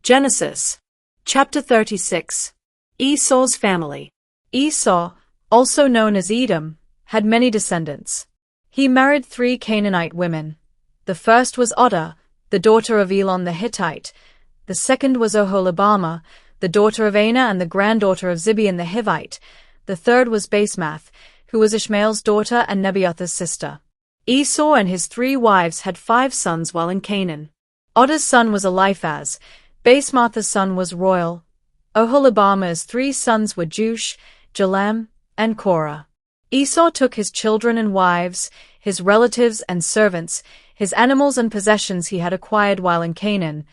Genesis. Chapter 36. Esau's family. Esau, also known as Edom, had many descendants. He married 3 Canaanite women. The first was Odah, the daughter of Elon the Hittite. The second was Oholibamah, the daughter of Anah and the granddaughter of Zibeon the Hivite. The third was Basemath, who was Ishmael's daughter and Nebaioth's sister. Esau and his 3 wives had 5 sons while in Canaan. Odah's son was Eliphaz. Basemath's son was Royal. Oholibamah's 3 sons were Jush, Jalam, and Korah. Esau took his children and wives, his relatives and servants, his animals and possessions he had acquired while in Canaan,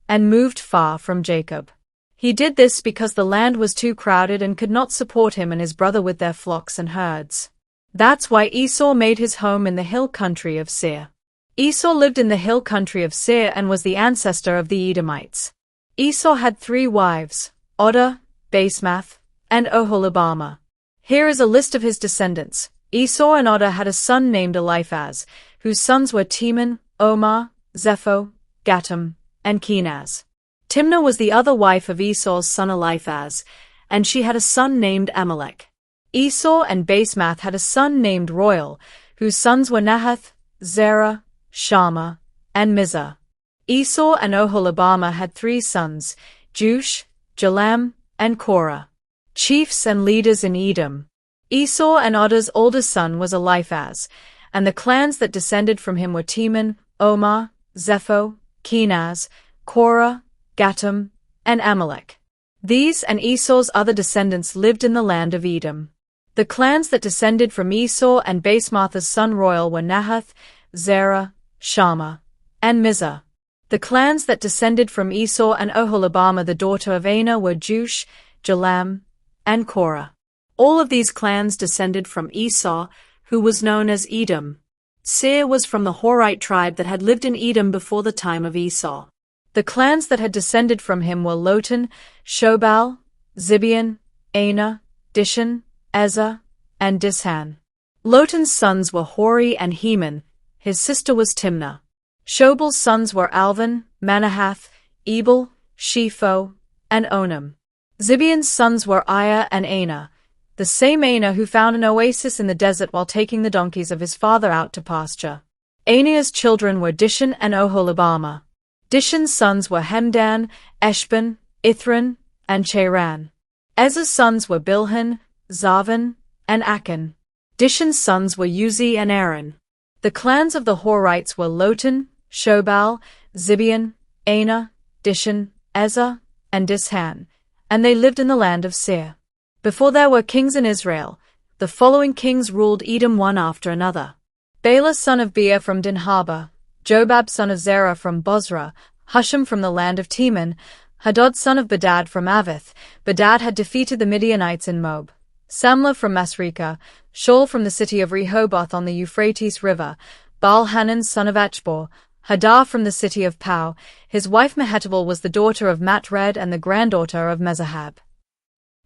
and moved far from Jacob. He did this because the land was too crowded and could not support him and his brother with their flocks and herds. That's why Esau made his home in the hill country of Seir. Esau lived in the hill country of Seir and was the ancestor of the Edomites. Esau had 3 wives, Odah, Basemath, and Oholibamah. Here is a list of his descendants. Esau and Odah had a son named Eliphaz, whose sons were Teman, Omar, Zepho, Gatam, and Kenaz. Timnah was the other wife of Esau's son Eliphaz, and she had a son named Amalek. Esau and Basemath had a son named Royal, whose sons were Nahath, Zerah, Shammah, and Mizah. Esau and Oholibamah had 3 sons, Jush, Jalam, and Korah, chiefs and leaders in Edom. Esau and Odah's oldest son was Eliphaz, and the clans that descended from him were Teman, Omar, Zepho, Kenaz, Korah, Gatam, and Amalek. These and Esau's other descendants lived in the land of Edom. The clans that descended from Esau and Basemath's son Royal were Nahath, Zerah, Shammah, and Mizah. The clans that descended from Esau and Oholibamah the daughter of Anah were Jush, Jalam, and Korah. All of these clans descended from Esau, who was known as Edom. Seir was from the Horite tribe that had lived in Edom before the time of Esau. The clans that had descended from him were Lotan, Shobal, Zibeon, Anah, Dishan, Ezer, and Dishan. Lotan's sons were Hori and Heman. His sister was Timnah. Shobal's sons were Alvan, Manahath, Ebal, Shepho, and Onam. Zibeon's sons were Aya and Anah, the same Anah who found an oasis in the desert while taking the donkeys of his father out to pasture. Anah's children were Dishan and Oholibamah. Dishan's sons were Hemdan, Eshban, Ithran, and Cheran. Ezer's sons were Bilhan, Zavan, and Achan. Dishan's sons were Uzi and Aaron. The clans of the Horites were Lotan, Shobal, Zibeon, Anah, Dishan, Ezer, and Dishan, and they lived in the land of Seir. Before there were kings in Israel, the following kings ruled Edom one after another. Bela son of Beer from Dinhaba, Jobab son of Zerah from Bozrah, Husham from the land of Teman, Hadad son of Bedad from Avith. Bedad had defeated the Midianites in Moab. Samlah from Masrekah, Shaul from the city of Rehoboth on the Euphrates River, Baal-Hanan son of Achbor, Hadar from the city of Pau. His wife Mehetabel was the daughter of Matred and the granddaughter of Mezahab.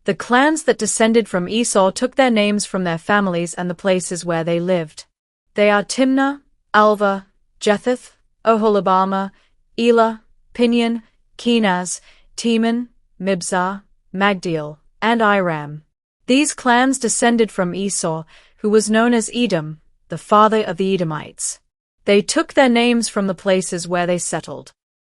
The clans that descended from Esau took their names from their families and the places where they lived. They are Timnah, Alva, Jetheth, Oholibamah, Elah, Pinion, Kenaz, Teman, Mibzah, Magdiel, and Iram. These clans descended from Esau, who was known as Edom, the father of the Edomites. They took their names from the places where they settled.